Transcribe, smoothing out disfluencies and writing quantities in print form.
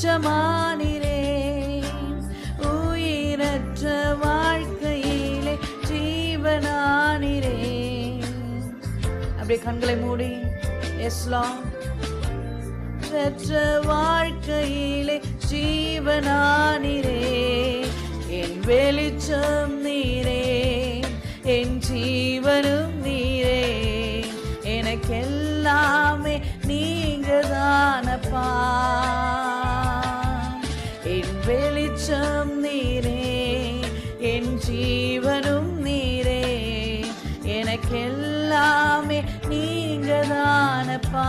வெளிச்சமானிரே, உயிரற்ற வாழ்க்கையிலே ஜீவனானிரே. அப்படியே கண்களை மூடி எஸ் லார்ட். பெற்ற வாழ்க்கையிலே ஜீவனானிரே, என் வெளிச்சம் நீரே, என் ஜீவனும் நீரே, எனக்கெல்லாமே நீங்க தானப்பா. என் வெளிச்சம் நீரே, என் ஜீவனும் நீரே, எனக்கெல்லாமே நீங்க தானப்பா.